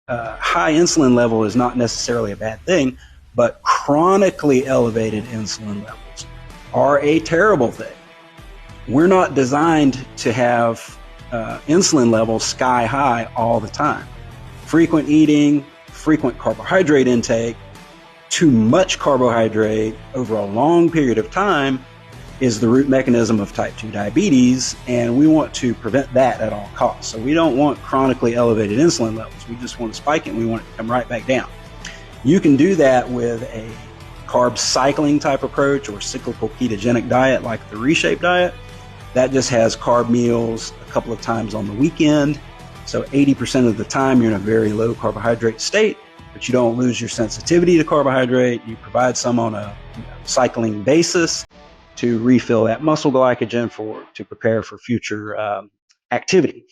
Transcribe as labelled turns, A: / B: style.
A: high insulin level is not necessarily a bad thing, but chronically elevated insulin levels are a terrible thing. We're not designed to have insulin levels sky high all the time. Frequent eating, frequent carbohydrate intake, too much carbohydrate over a long period of time is the root mechanism of type 2 diabetes, and we want to prevent that at all costs. So we don't want chronically elevated insulin levels. We just want to spike it, and we want it to come right back down. You can do that with a carb cycling type approach or cyclical ketogenic diet like the Reshape diet. That just has carb meals a couple of times on the weekend. So 80% of the time you're in a very low carbohydrate state, but you don't lose your sensitivity to carbohydrate. You provide some on a cycling basis to refill that muscle glycogen to prepare for future activity.